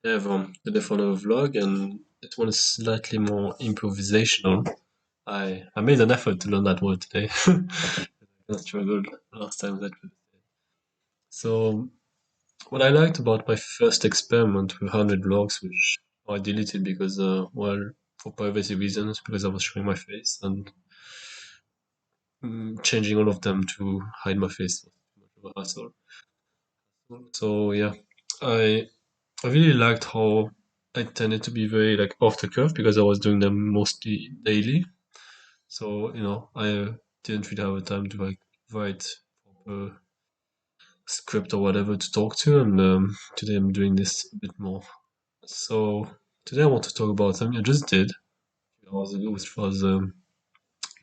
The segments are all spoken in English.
Yeah, today for another vlog, and this one is slightly more improvisational. I made an effort to learn that word today. I struggled last time that. So what I liked about my first experiment with 100 vlogs, which I deleted because, well, for privacy reasons, because I was showing my face and changing all of them to hide my face was too much of a hassle. So yeah, I I really liked how I tended to be very like off the cuff because I was doing them mostly daily. So, I didn't really have a time to like write a script or whatever to talk to, and today I'm doing this a bit more. So today I want to talk about something I just did a few hours ago, which was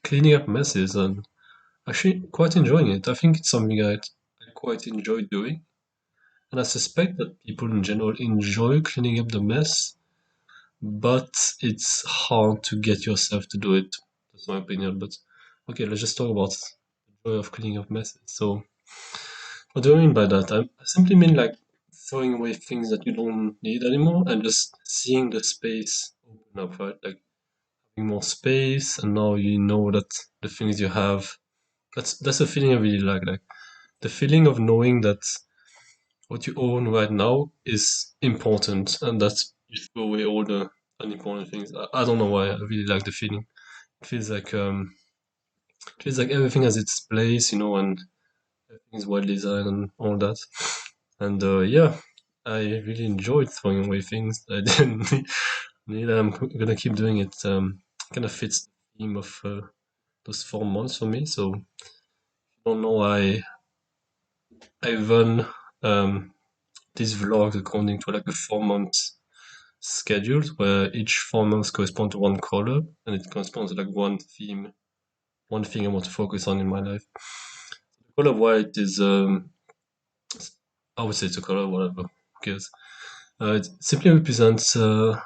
cleaning up messes, and actually quite enjoying it. I think it's something I quite enjoy doing, and I suspect that people in general enjoy cleaning up the mess, but it's hard to get yourself to do it. That's my opinion. But okay, let's just talk about the joy of cleaning up messes. So, what do I mean by that? I simply mean like throwing away things that you don't need anymore and just seeing the space open up, right? Like having more space, and now you know that the things you have. That's a feeling I really like. Like the feeling of knowing that what you own right now is important, and that you throw away all the unimportant things. I don't know why. I really like the feeling. It feels like everything has its place, and everything is well designed and all that. And yeah, I really enjoyed throwing away things I didn't need, and I'm gonna keep doing it. Kind of fits the theme of those 4 months for me. So if you don't know, I run these vlogs according to like a 4 month schedule, where each 4 months correspond to one color, and it corresponds to like one theme, one thing I want to focus on in my life. The color white is, I would say it's a color, whatever, who cares. It simply represents, yeah,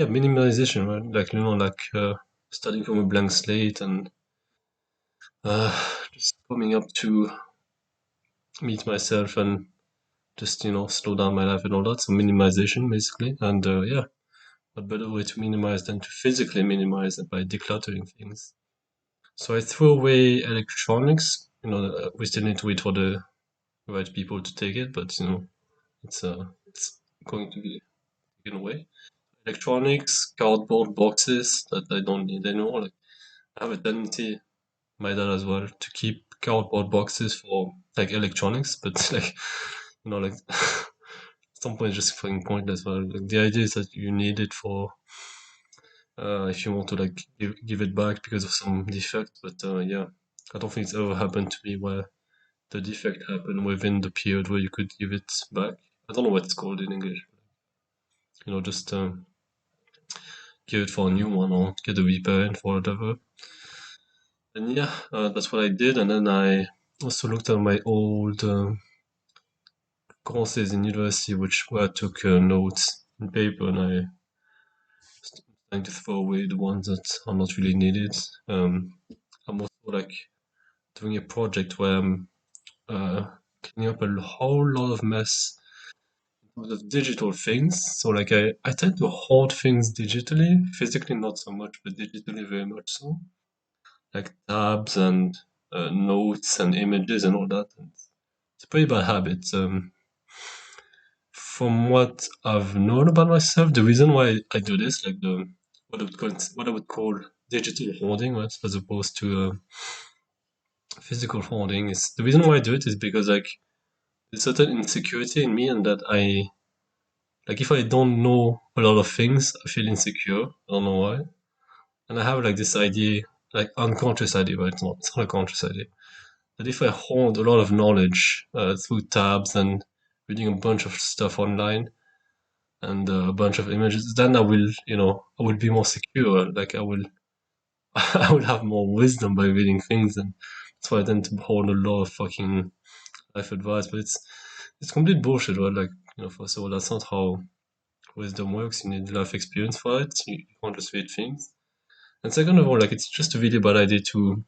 minimalization, right? Like, like starting from a blank slate and just coming up to meet myself and just, slow down my life and all that. So minimization, basically. And yeah, what better way to minimize than to physically minimize it by decluttering things? So I threw away electronics. We still need to wait for the right people to take it, but it's going to be taken away. Electronics, cardboard boxes that I don't need anymore. Like I have a tendency, my dad as well, to keep cardboard boxes for like electronics, but like like at some point it's just fucking pointless. Well, like, the idea is that you need it for if you want to like give it back because of some defect. But yeah, I don't think it's ever happened to me where the defect happened within the period where you could give it back. I don't know what it's called in English. Just give it for a new one or get a repair in for whatever. And yeah, that's what I did. And then I also looked at my old courses in university, where I took notes in paper, and I was trying to throw away the ones that are not really needed. I'm also like doing a project where I'm cleaning up a whole lot of mess of digital things. So like I tend to hoard things digitally, physically not so much, but digitally very much so. Like tabs and notes and images and all that. And it's a pretty bad habit. From what I've known about myself, the reason why I do this, like what I would call digital hoarding, right, as opposed to physical hoarding, is the reason why I do it is because like there's certain insecurity in me, and that like if I don't know a lot of things, I feel insecure. I don't know why. And I have like this idea, like unconscious idea, but it's not a conscious idea. That if I hold a lot of knowledge through tabs and reading a bunch of stuff online and a bunch of images, then I will be more secure. Like I will, I will have more wisdom by reading things, and that's why I tend to hold a lot of fucking life advice. But it's complete bullshit, right? Like first of all, that's not how wisdom works. You need life experience for it. You can't just read things. And second of all, like it's just a really bad idea to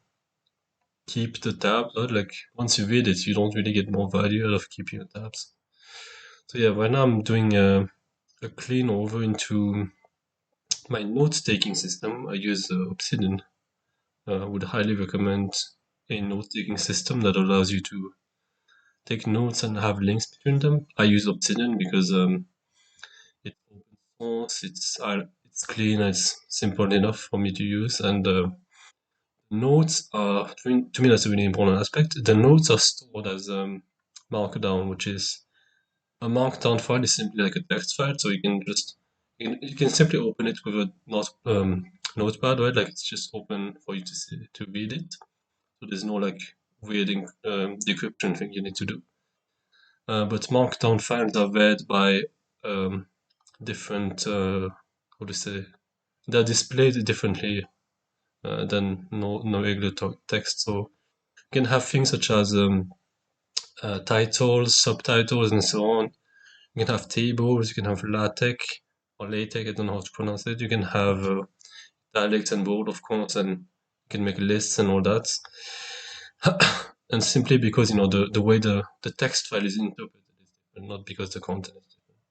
keep the tabs. Right? Like once you read it, you don't really get more value out of keeping the tabs. So yeah, when I'm doing a clean over into my note-taking system, I use Obsidian. I would highly recommend a note-taking system that allows you to take notes and have links between them. I use Obsidian because it's open source, it's clean, it's simple enough for me to use, and notes are to me that's a really important aspect. The notes are stored as Markdown, which is a Markdown file is simply like a text file, so you can simply open it with a notepad, right? Like it's just open for you to see to read it. So there's no like weird decryption thing you need to do. But Markdown files are read by um, different how to say they're displayed differently than no regular text. So you can have things such as titles, subtitles, and so on. You can have tables, you can have LaTeX or LaTeX, I don't know how to pronounce it. You can have dialects and bold, of course, and you can make lists and all that. And simply because the way the text file is interpreted is different, not because the content is different.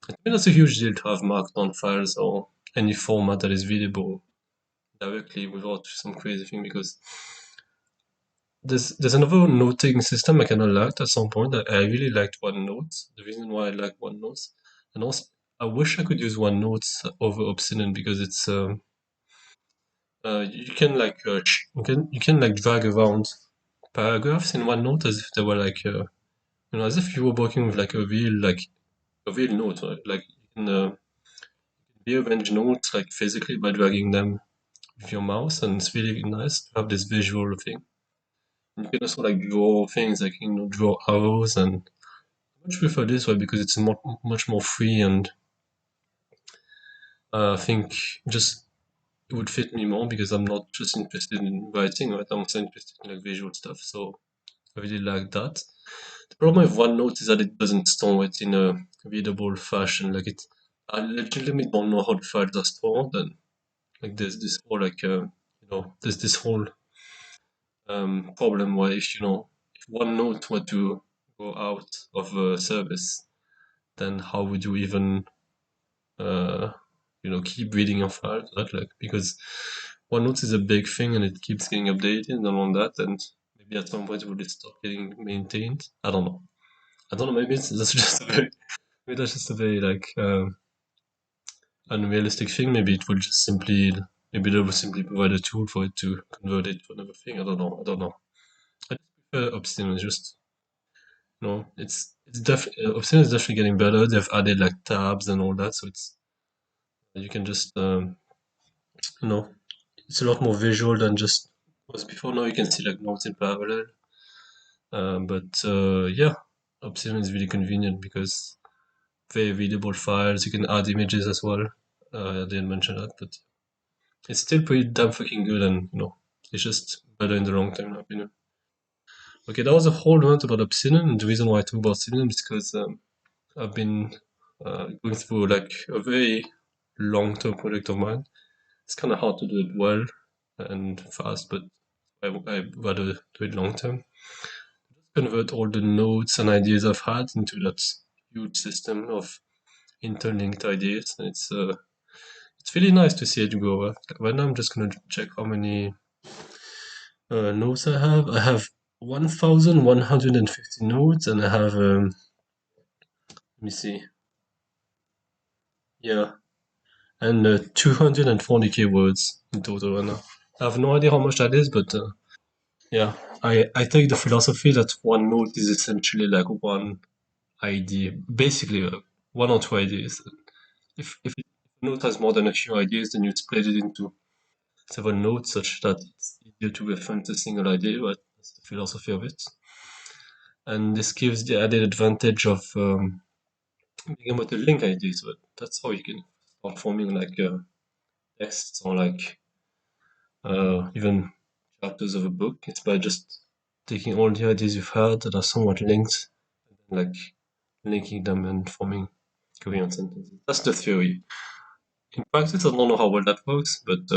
I think that's a huge deal to have markdown files or any format that is readable directly without some crazy thing because there's another note-taking system I kind of liked at some point. I really liked OneNote. The reason why I like OneNote, and also I wish I could use OneNote over Obsidian because it's you can like you can like drag around paragraphs in OneNote as if they were like as if you were working with like a real note, right? Like you can rearrange notes like physically by dragging them with your mouse, and it's really nice to have this visual thing. And you can also like draw things like draw arrows and much prefer this way because it's much more free and I think just it would fit me more because I'm not just interested in writing, right? I'm also interested in like visual stuff, so I really like that. The problem with OneNote is that it doesn't store it in a readable fashion. I legitimately don't know how the files are stored, and like there's this whole there's this whole problem where if OneNote were to go out of service, then how would you even uh, keep reading your files, right? Like because OneNote is a big thing and it keeps getting updated and all that, and maybe at some point will it stop getting maintained? I don't know. I don't know. That's just maybe that's just a very like unrealistic thing. Maybe it will just simply maybe they will simply provide a tool for it to convert it to another thing. I don't know. I don't know. I just prefer Obsidian. It's just it's definitely Obsidian is definitely getting better. They've added like tabs and all that, so it's you can just you know it's a lot more visual than just was before. Now you can see like notes in parallel. But yeah, Obsidian is really convenient because very readable files. You can add images as well. I didn't mention that, but it's still pretty damn fucking good, and it's just better in the long term, in my opinion. Okay, that was a whole rant about Obsidian, and the reason why I talk about Obsidian is because I've been going through like a very long-term project of mine. It's kind of hard to do it well and fast, but I rather do it long term. Convert all the notes and ideas I've had into that huge system of interlinked ideas. And it's really nice to see it grow. Right now, I'm just gonna check how many notes I have. I have 1,150 notes, and I have let me see, yeah, and 240k words in total right now. I have no idea how much that is, but yeah, I take the philosophy that one note is essentially like one idea, basically one or two ideas. If a note has more than a few ideas, then you split it into several notes such that it's easier to reference a single idea, but that's the philosophy of it. And this gives the added advantage of being able to link ideas to it. That's how you can start forming like texts or like even chapters of a book. It's by just taking all the ideas you've had that are somewhat linked, and like linking them and forming coherent sentences. That's the theory. In practice, I don't know how well that works, but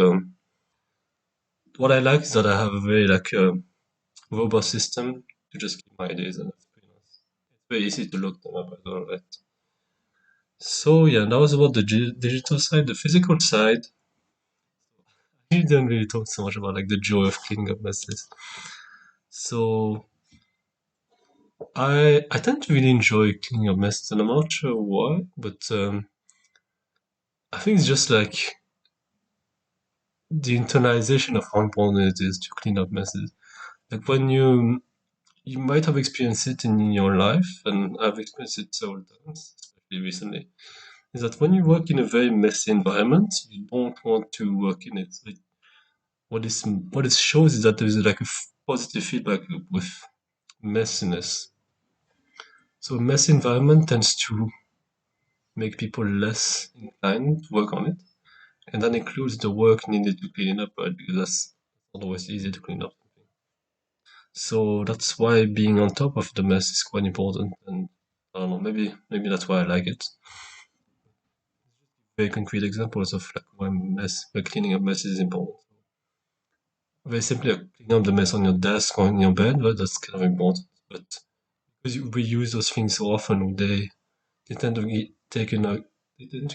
what I like is that I have a very like robust system to just keep my ideas, and that's pretty nice. very easy to look them up as well, right? So yeah, that was about the digital side. The physical side, we didn't really talk so much about like the joy of cleaning up messes. So I tend to really enjoy cleaning up messes, and I'm not sure why, but I think it's just like the internalization of how important it is to clean up messes. Like when you might have experienced it in your life, and I've experienced it several times, especially recently, is that when you work in a very messy environment, you don't want to work in it. Like, what it shows is that there is like a positive feedback loop with messiness. So a messy environment tends to make people less inclined to work on it, and that includes the work needed to clean it up, right? Because that's not always easy to clean up. So that's why being on top of the mess is quite important, and I don't know, maybe that's why I like it. Very concrete examples of like why cleaning up mess is important. Very simply, like, cleaning up the mess on your desk or in your bed, but that's kind of important. But because we use those things so often, they tend to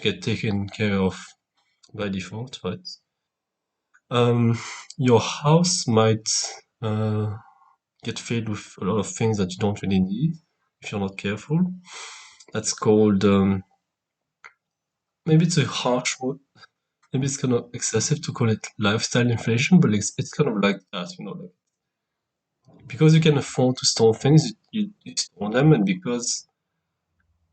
get taken care of by default, right? Um, your house might uh, get filled with a lot of things that you don't really need if you're not careful. That's called maybe it's a harsh word. Maybe it's kind of excessive to call it lifestyle inflation, but it's kind of like that, like because you can afford to store things, you store them, and because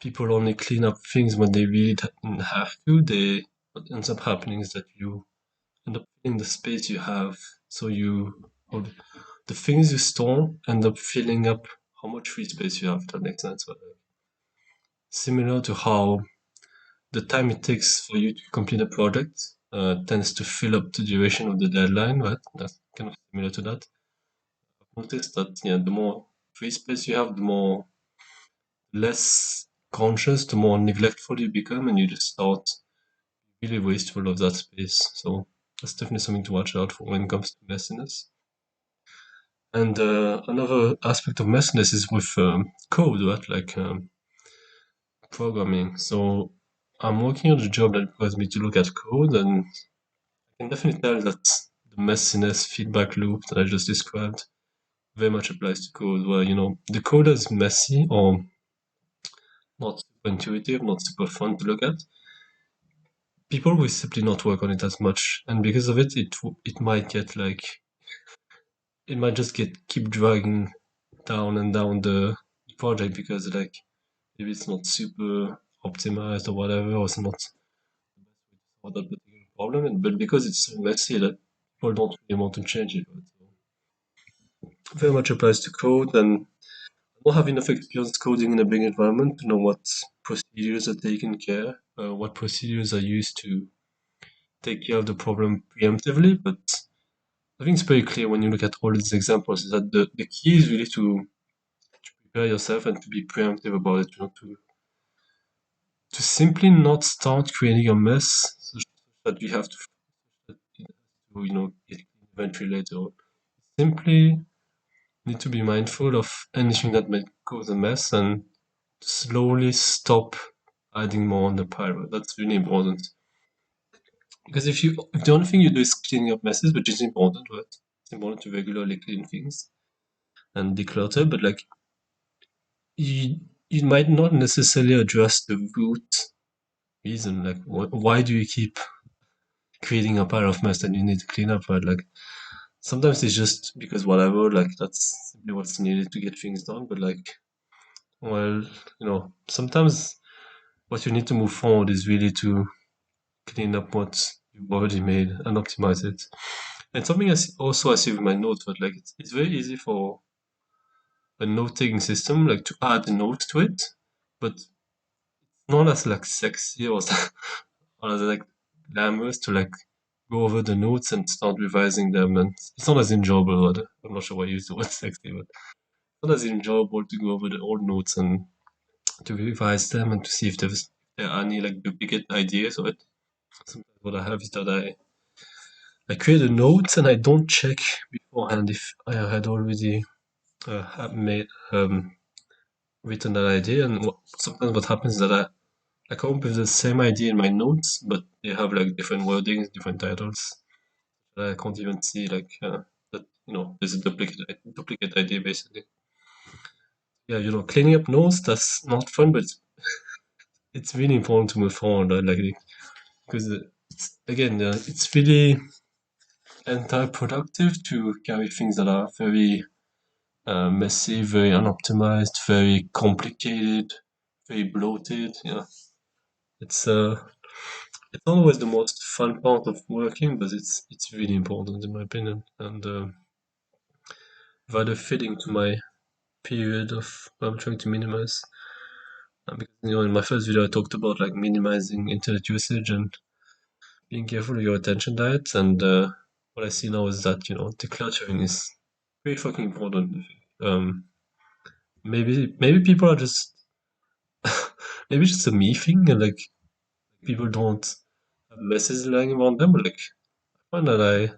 people only clean up things when they really have to, what ends up happening is that you end up filling the space you have. So or the things you store end up filling up how much free space you have. If that makes sense. But similar to how the time it takes for you to complete a project tends to fill up the duration of the deadline, right? That's kind of similar to that. I've noticed that the more free space you have, the more less conscious, the more neglectful you become, and you just start really wasteful of that space. So that's definitely something to watch out for when it comes to messiness. And another aspect of messiness is with code, right? Like programming. So I'm working on a job that requires me to look at code, and I can definitely tell that the messiness feedback loop that I just described very much applies to code, where the code is messy or not super intuitive, not super fun to look at. People will simply not work on it as much, and because of it, it might get like it might just get keep dragging down and down the project because like maybe it's not super optimized or whatever, or it's not for that particular problem, but because it's so messy that people don't really want to change it. Right? So very much applies to code, and I don't have enough experience coding in a big environment to know what procedures are taken care, what procedures are used to take care of the problem preemptively, but I think it's very clear when you look at all these examples is that the key is really to prepare yourself and to be preemptive about it, to simply not start creating a mess such that you have to, get clean eventually later on. Simply need to be mindful of anything that may cause a mess and slowly stop adding more on the pile. That's really important. Because if the only thing you do is cleaning up messes, which is important, right? It's important to regularly clean things and declutter, but like you you might not necessarily address the root reason. Like why do you keep creating a pile of mess that you need to clean up, right? Like sometimes it's just because whatever, like that's simply what's needed to get things done. But like, well, sometimes what you need to move forward is really to clean up what you've already made and optimize it. And something also I see with my notes, but like it's very easy for a note-taking system like to add a note to it, but not as like sexy or or as like glamorous to like go over the notes and start revising them, and it's not as enjoyable. I'm not sure why I use the word sexy, but it's not as enjoyable to go over the old notes and to revise them and to see if there are any like duplicate ideas of it. Sometimes what I have is that I create a note and I don't check beforehand if I had already made written that idea, and sometimes what happens is that I come up with the same idea in my notes, but they have like different wordings, different titles. I can't even see like that. There's a duplicate idea basically. Yeah, cleaning up notes, that's not fun, but it's really important to move forward. Like because again, it's really anti-productive to carry things that are very messy, very unoptimized, very complicated, very bloated. It's it's not always the most fun part of working, but it's really important in my opinion, and rather fitting to my period of I'm trying to minimize. Because in my first video I talked about like minimizing internet usage and being careful with your attention diet, and what I see now is that decluttering is pretty fucking important. I think. Maybe people are just maybe it's just a me thing, and like people don't have messes lying around them, but like I find that I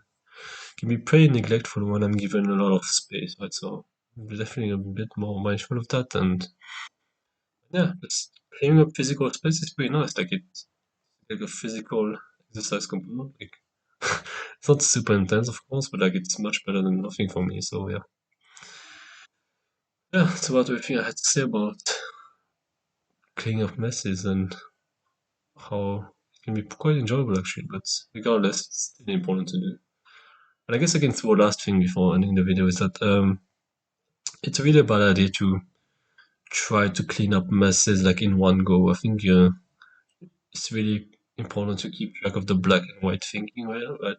can be pretty neglectful when I'm given a lot of space, right? So I'm definitely a bit more mindful of that, and yeah, just cleaning up physical space is pretty nice. Like it's like a physical exercise component. Like it's not super intense, of course, but like it's much better than nothing for me. So yeah, yeah, that's about everything I had to say about cleaning up messes and how it can be quite enjoyable actually. But regardless, it's still important to do. And I guess I can throw a last thing before ending the video is that it's really a bad idea to try to clean up messes like in one go. I think it's really important to keep track of the black and white thinking, right? Like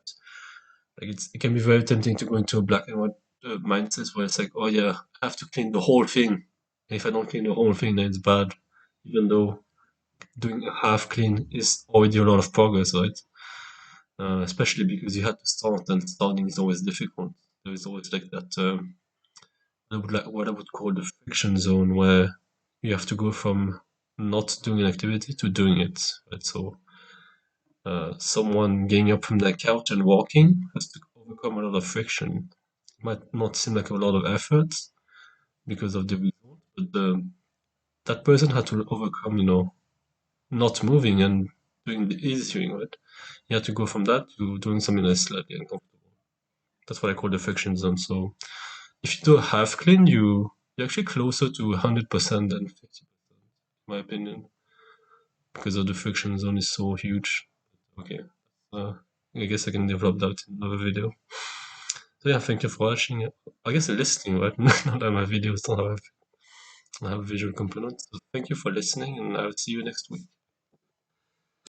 it can be very tempting to go into a black and white mindset where it's like, oh yeah, I have to clean the whole thing. And if I don't clean the whole thing, then it's bad. Even though doing a half clean is already a lot of progress, right? Especially because you had to start, and starting is always difficult. There is always like that, what I would call the friction zone, where you have to go from not doing an activity to doing it. Right? So someone getting up from their couch and walking has to overcome a lot of friction. It might not seem like a lot of effort because of the result, but that person had to overcome, not moving and doing the easy thing, right? You had to go from that to doing something that's slightly uncomfortable. That's what I call the friction zone. So if you do a half clean, you're actually closer to 100% than 50%, in my opinion, because of the friction zone is so huge. Okay, uh, I guess I can develop that in another video. So yeah, thank you for watching. I guess listening, right? Not that my videos don't have visual components. So thank you for listening, and I'll see you next week.